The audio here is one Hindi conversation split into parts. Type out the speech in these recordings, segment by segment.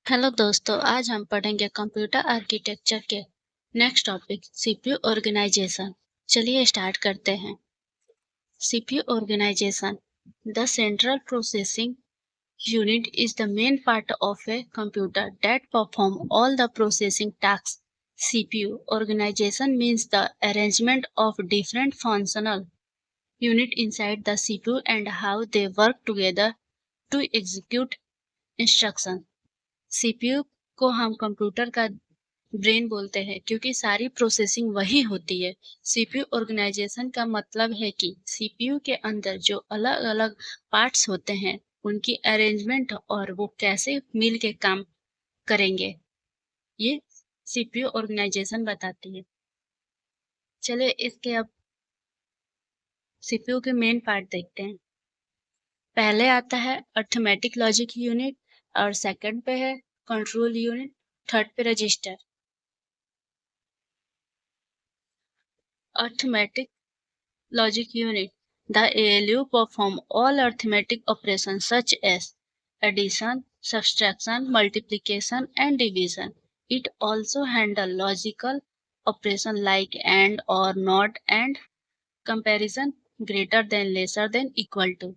हेलो दोस्तों, आज हम पढ़ेंगे कंप्यूटर आर्किटेक्चर के नेक्स्ट टॉपिक सीपीयू ऑर्गेनाइजेशन। चलिए स्टार्ट करते हैं। CPU organization, the central processing unit is the main part of a computer that perform all the processing tasks. CPU organization means the arrangement of different functional unit inside the CPU and how they work together to execute instruction. CPU को हम कंप्यूटर का ब्रेन बोलते हैं क्योंकि सारी प्रोसेसिंग वही होती है। सीपीयू ऑर्गेनाइजेशन का मतलब है कि सीपीयू के अंदर जो अलग अलग पार्ट्स होते हैं उनकी अरेंजमेंट और वो कैसे मिल के काम करेंगे, ये सीपीयू ऑर्गेनाइजेशन बताती है। चलिए इसके अब सीपीयू के मेन पार्ट देखते हैं। पहले आता है अर्थमेटिक लॉजिक यूनिट और सेकंड पे है कंट्रोल यूनिट, थर्ड पे register. Arithmetic logic unit. The ALU perform all arithmetic operations such as addition, subtraction, multiplication, and division. It also handle logical operation like and or not and comparison greater than lesser than equal to.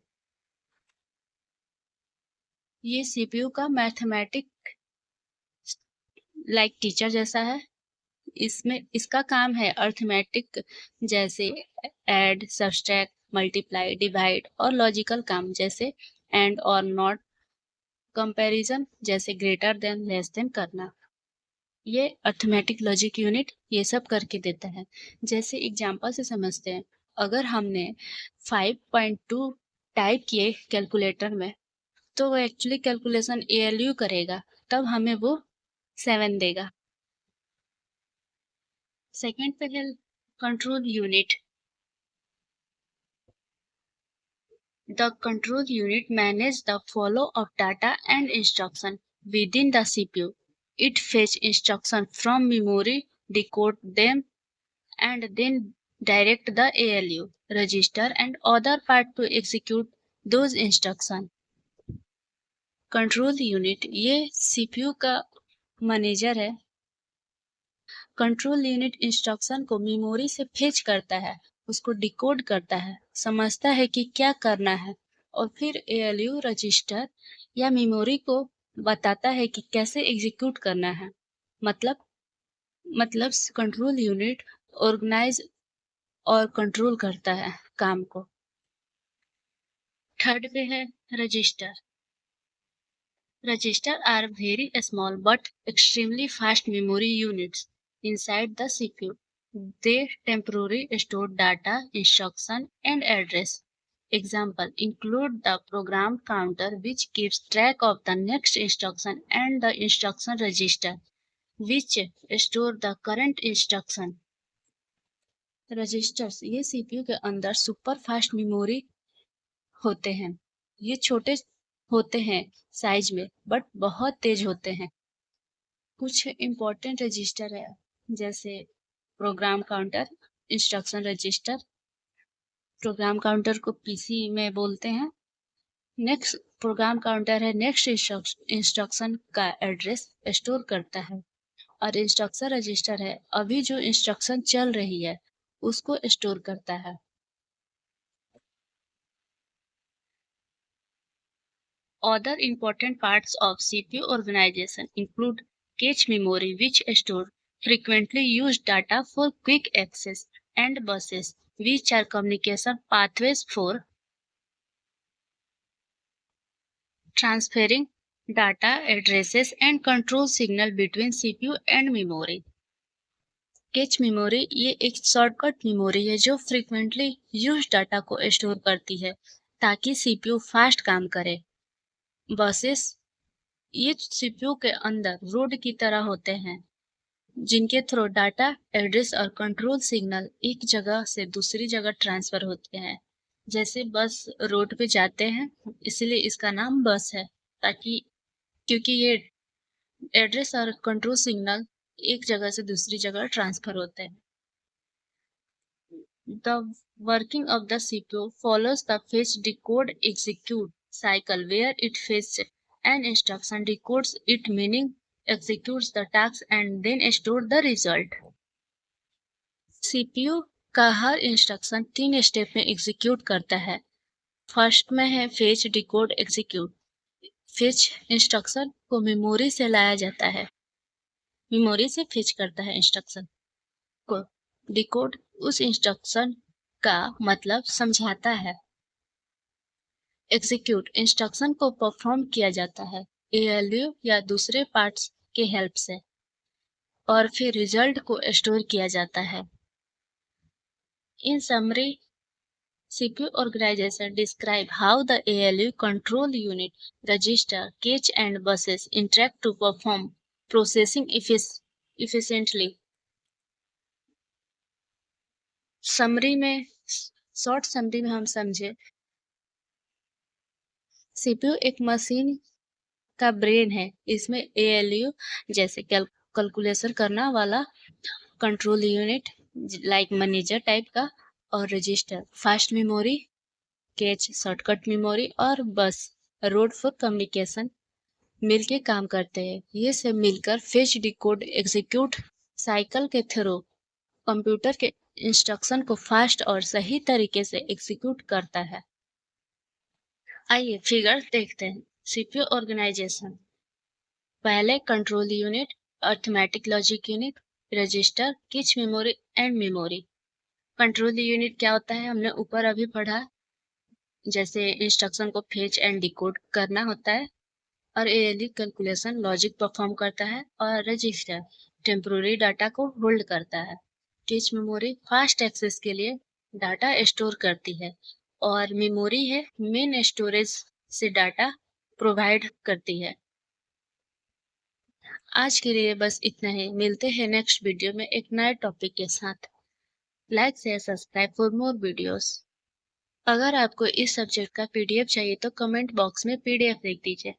ये सीपीयू का मैथमेटिक लाइक टीचर जैसा है। इसमें इसका काम है अर्थमेटिक जैसे ऐड, सब्सट्रैक्ट, मल्टीप्लाई, डिवाइड और लॉजिकल काम जैसे एंड और नॉट, कंपैरिजन जैसे ग्रेटर देन लेस देन करना। ये अर्थमेटिक लॉजिक यूनिट ये सब करके देता है। जैसे एग्जांपल से समझते हैं, अगर हमने 5.2 टाइप किए कैलकुलेटर में तो वो एक्चुअली कैलकुलेशन एएलयू करेगा, तब हमें वो 7 देगा। सेकेंड पे है control unit. The control unit manages the flow of data and instruction within the CPU. It fetches instructions from memory, decode them, and then direct the ALU, register, and other part to execute those instructions. Control unit ये सीपीयू का मैनेजर है। कंट्रोल यूनिट इंस्ट्रक्शन को मेमोरी से फेच करता है, उसको डिकोड करता है, समझता है कि क्या करना है और फिर एएलयू रजिस्टर या मेमोरी को बताता है कि कैसे एग्जीक्यूट करना है। मतलब कंट्रोल यूनिट ऑर्गेनाइज और कंट्रोल करता है काम को। थर्ड पे है register. Registers are very small but extremely fast memory units inside the CPU. They temporarily store data, instruction, and address. Example include the program counter which keeps track of the next instruction and the instruction register which store the current instruction. Registers ये सीपीयू के अंदर सुपर फास्ट मेमोरी होते हैं। ये छोटे होते हैं साइज में बट बहुत तेज होते हैं। कुछ इम्पोर्टेंट रजिस्टर है जैसे program counter, instruction register. Program counter को पीसी में बोलते हैं। नेक्स्ट प्रोग्राम काउंटर है नेक्स्ट इंस्ट्रक्शन का एड्रेस स्टोर करता है। और इंस्ट्रक्शन रजिस्टर है अभी जो इंस्ट्रक्शन चल रही है उसको स्टोर करता है। Other important parts of CPU organization include cache memory, which stores frequently used data for quick access, and buses, which are communication pathways for transferring data, addresses, and control signal between CPU and memory. Cache memory ये एक शॉर्टकट मेमोरी है जो फ्रीक्वेंटली यूज डाटा को स्टोर करती है ताकि सीपीयू फास्ट काम करे। बसेस ये सीपीयू के अंदर रोड की तरह होते हैं जिनके थ्रू डाटा, एड्रेस और कंट्रोल सिग्नल एक जगह से दूसरी जगह ट्रांसफर होते हैं। जैसे बस रोड पे जाते हैं इसलिए इसका नाम बस है, ताकि क्योंकि ये एड्रेस और कंट्रोल सिग्नल एक जगह से दूसरी जगह ट्रांसफर होते हैं। The working of the CPU follows the fetch, decode, execute cycle where it fetches An instruction decodes its meaning, executes the task and then stores the result. CPU का हर इंस्ट्रक्शन 3 स्टेप में एग्जीक्यूट करता है। फर्स्ट में है fetch, decode, execute. Fetch instruction को मेमोरी से लाया जाता है, मेमोरी से फेच करता है इंस्ट्रक्शन को। डिकोड उस इंस्ट्रक्शन का मतलब समझाता है। एग्जीक्यूट इंस्ट्रक्शन को परफॉर्म किया जाता है एएलयू या दूसरे पार्ट्स के हेल्प से, और फिर रिजल्ट को स्टोर किया जाता है। इन summary, CPU organization describe how the ALU control unit, register, cache and buses interact to perform processing efficiently. Summary में, शॉर्ट समरी में हम समझे, CPU एक मशीन का ब्रेन है। इसमें ALU जैसे कैलकुलेशन करना वाला control unit like manager type का, और register, fast memory, catch shortcut memory, और बस रोड फॉर कम्युनिकेशन मिलके काम करते हैं। ये सब मिलकर फेच, डिकोड, एग्जीक्यूट साइकिल के थ्रू कंप्यूटर के इंस्ट्रक्शन को फास्ट और सही तरीके से एग्जीक्यूट करता है। आइए फिगर देखते हैं। सीपीयू ऑर्गेनाइजेशन, पहले control unit, arithmetic logic unit, register, cache memory and memory. Control unit क्या होता है हमने ऊपर अभी पढ़ा, जैसे इंस्ट्रक्शन को फेच एंड डिकोड करना होता है, और एएलयू कैलकुलेशन लॉजिक परफॉर्म करता है, और रजिस्टर टेम्पोररी डाटा को होल्ड करता है। कैच मेमोरी फास्ट एक्सेस के लिए डाटा स्टोर करती है, और मेमोरी है मेन स्टोरेज से डाटा प्रोवाइड करती है। आज के लिए बस इतना ही। मिलते हैं नेक्स्ट वीडियो में एक नए टॉपिक के साथ। Like share subscribe for more videos. अगर आपको इस सब्जेक्ट का पीडीएफ चाहिए तो कमेंट बॉक्स में पीडीएफ लिख दीजिए।